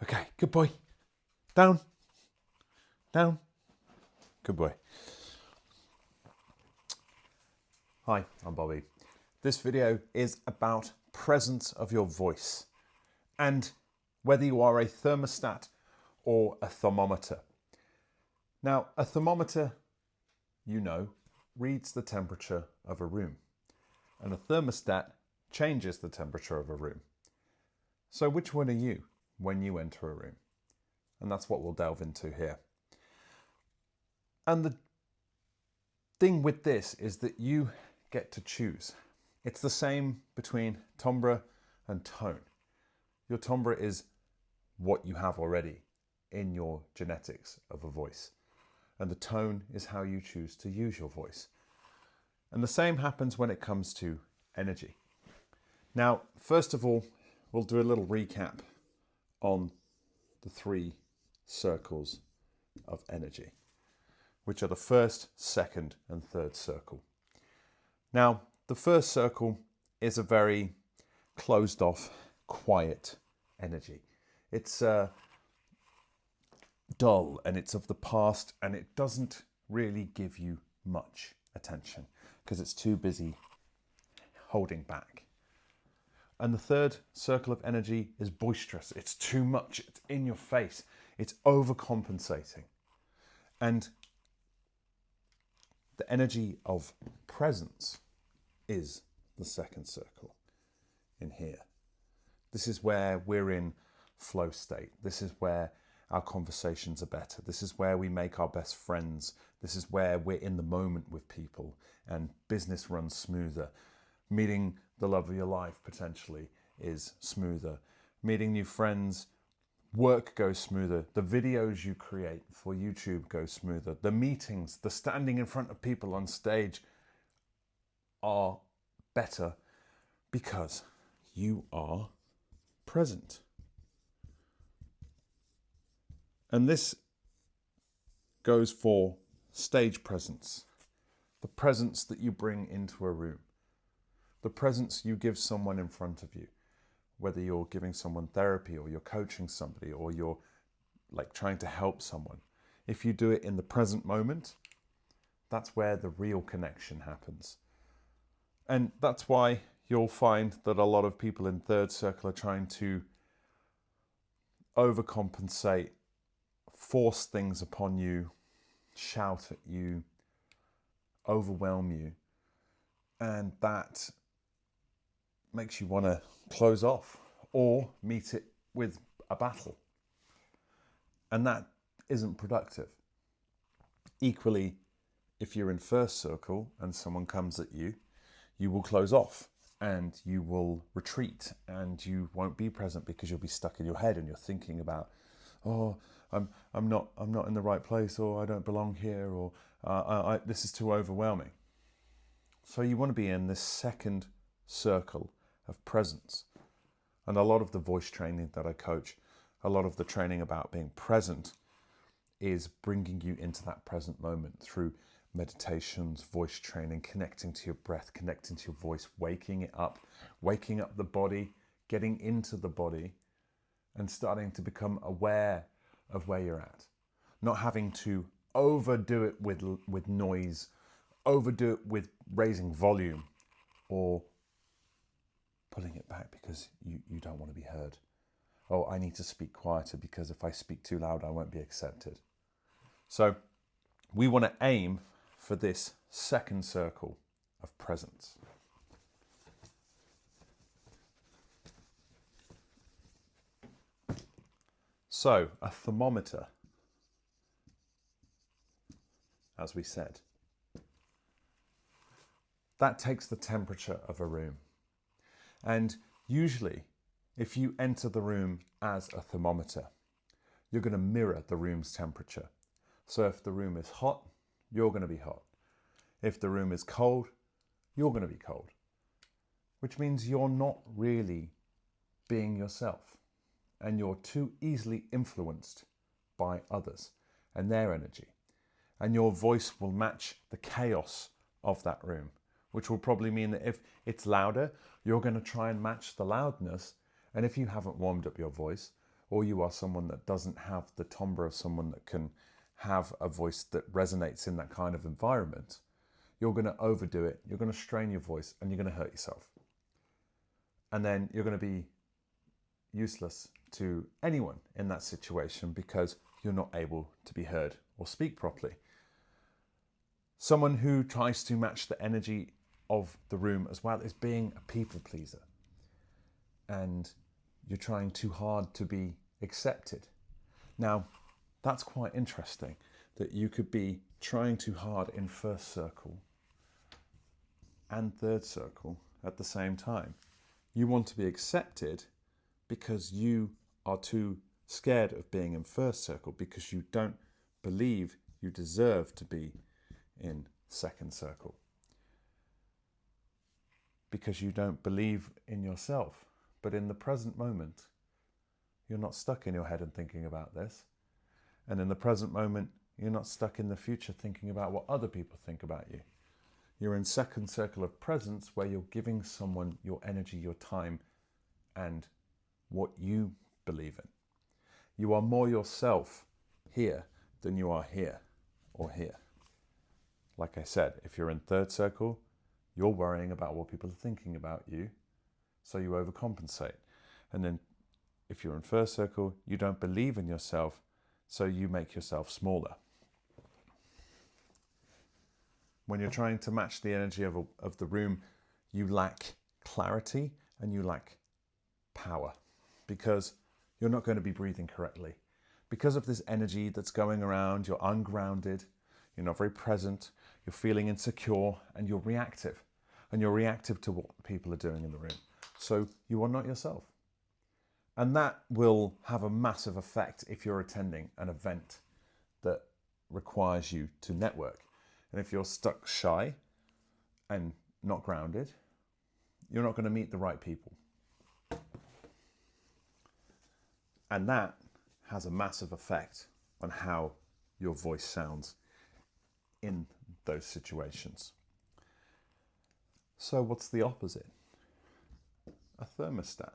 Okay, good boy. Down. Down. Good boy. Hi, I'm Bobby. This video is about presence of your voice and whether you are a thermostat or a thermometer. Now, a thermometer, you know, reads the temperature of a room, and a thermostat changes the temperature of a room. So which one are you when you enter a room? And that's what we'll delve into here. And the thing with this is that you get to choose. It's the same between timbre and tone. Your timbre is what you have already in your genetics of a voice. And the tone is how you choose to use your voice. And the same happens when it comes to energy. Now, first of all, we'll do a little recap on the 3 circles of energy, which are the first, second, and third circle. Now, the first circle is a very closed off, quiet energy. It's dull and it's of the past, and it doesn't really give you much attention because it's too busy holding back. And the third circle of energy is boisterous. It's too much. It's in your face. It's overcompensating. And the energy of presence is the second circle in here. This is where we're in flow state. This is where our conversations are better. This is where we make our best friends. This is where we're in the moment with people and business runs smoother. Meeting the love of your life potentially is smoother. Meeting new friends, work goes smoother. The videos you create for YouTube go smoother. The meetings, the standing in front of people on stage are better because you are present. And this goes for stage presence, the presence that you bring into a room, the presence you give someone in front of you, whether you're giving someone therapy or you're coaching somebody or you're like trying to help someone. If you do it in the present moment, that's where the real connection happens. And that's why you'll find that a lot of people in third circle are trying to overcompensate, force things upon you, shout at you, overwhelm you. And that makes you want to close off or meet it with a battle. And that isn't productive. Equally, if you're in first circle and someone comes at you, you will close off and you will retreat and you won't be present because you'll be stuck in your head and you're thinking about, oh, I'm not in the right place, or I don't belong here, or this is too overwhelming. So you want to be in this second circle of presence. And a lot of the voice training that I coach, a lot of the training about being present is bringing you into that present moment through meditations, voice training, connecting to your breath, connecting to your voice, waking it up, waking up the body, getting into the body and starting to become aware of where you're at. Not having to overdo it with noise, overdo it with raising volume or pulling it back because you don't want to be heard. Oh, I need to speak quieter because if I speak too loud, I won't be accepted. So we want to aim for this second circle of presence. So a thermometer, as we said, that takes the temperature of a room. And usually, if you enter the room as a thermometer, you're going to mirror the room's temperature. So if the room is hot, you're going to be hot. If the room is cold, you're going to be cold. Which means you're not really being yourself. And you're too easily influenced by others and their energy. And your voice will match the chaos of that room, which will probably mean that if it's louder, you're going to try and match the loudness. And if you haven't warmed up your voice, or you are someone that doesn't have the timbre of someone that can have a voice that resonates in that kind of environment, you're going to overdo it, you're going to strain your voice, and you're going to hurt yourself. And then you're going to be useless to anyone in that situation because you're not able to be heard or speak properly. Someone who tries to match the energy of the room as well is being a people pleaser. And you're trying too hard to be accepted. Now, that's quite interesting that you could be trying too hard in first circle and third circle at the same time. You want to be accepted because you are too scared of being in first circle, because you don't believe you deserve to be in second circle, because you don't believe in yourself. But in the present moment, you're not stuck in your head and thinking about this. And in the present moment, you're not stuck in the future thinking about what other people think about you. You're in second circle of presence, where you're giving someone your energy, your time, and what you believe in. You are more yourself here than you are here or here. Like I said, if you're in third circle, you're worrying about what people are thinking about you, so you overcompensate. And then if you're in first circle, you don't believe in yourself, so you make yourself smaller. When you're trying to match the energy of the room, you lack clarity and you lack power, because you're not going to be breathing correctly. Because of this energy that's going around, you're ungrounded, you're not very present, you're feeling insecure, and you're reactive. And you're reactive to what people are doing in the room. So you are not yourself. And that will have a massive effect if you're attending an event that requires you to network. And if you're stuck shy and not grounded, you're not going to meet the right people. And that has a massive effect on how your voice sounds in those situations. So what's the opposite? A thermostat.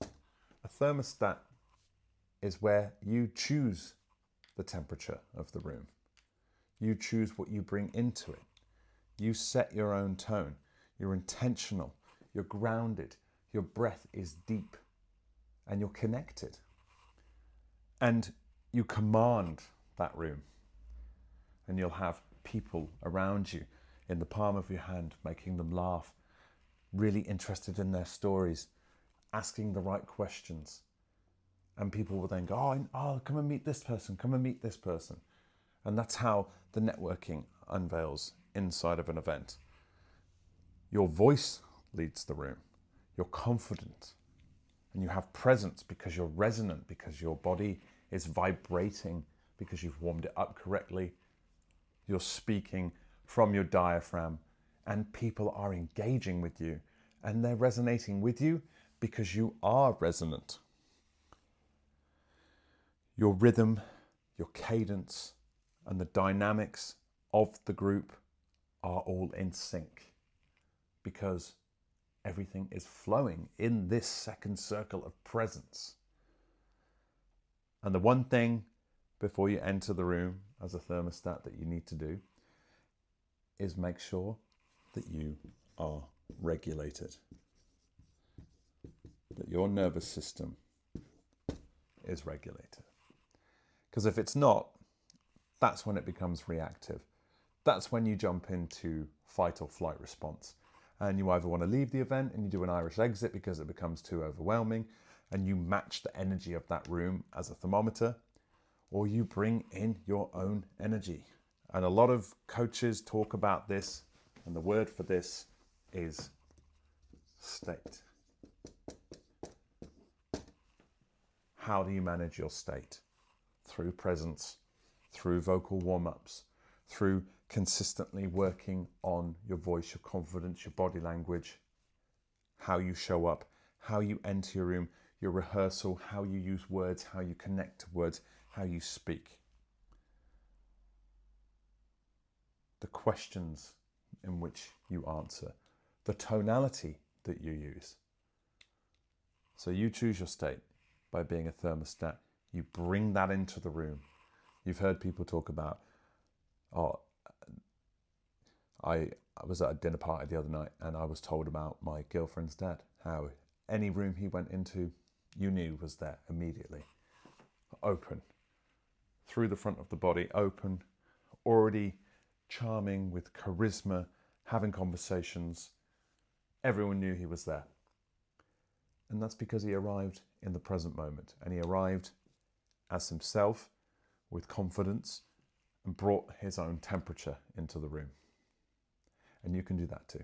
A thermostat is where you choose the temperature of the room. You choose what you bring into it. You set your own tone. You're intentional. You're grounded. Your breath is deep. And you're connected. And you command that room. And you'll have people around you in the palm of your hand, making them laugh, really interested in their stories, asking the right questions. And people will then go, oh, come and meet this person, come and meet this person. And that's how the networking unveils inside of an event. Your voice leads the room. You're confident and you have presence because you're resonant, because your body is vibrating, because you've warmed it up correctly. You're speaking from your diaphragm and people are engaging with you and they're resonating with you because you are resonant. Your rhythm, your cadence, and the dynamics of the group are all in sync because everything is flowing in this second circle of presence. And the one thing before you enter the room as a thermostat that you need to do is make sure that you are regulated, that your nervous system is regulated. Because if it's not, that's when it becomes reactive. That's when you jump into fight or flight response. And you either want to leave the event and you do an Irish exit because it becomes too overwhelming and you match the energy of that room as a thermometer, or you bring in your own energy. And a lot of coaches talk about this, and the word for this is state. How do you manage your state? Through presence, through vocal warm-ups, through consistently working on your voice, your confidence, your body language, how you show up, how you enter your room, your rehearsal, how you use words, how you connect to words, how you speak. The questions in which you answer, the tonality that you use. So you choose your state by being a thermostat. You bring that into the room. You've heard people talk about, oh, I was at a dinner party the other night and I was told about my girlfriend's dad, how any room he went into, you knew was there immediately. Open. Through the front of the body, open, already charming, with charisma, having conversations. Everyone knew he was there. And that's because he arrived in the present moment, and he arrived as himself, with confidence, and brought his own temperature into the room. And you can do that too.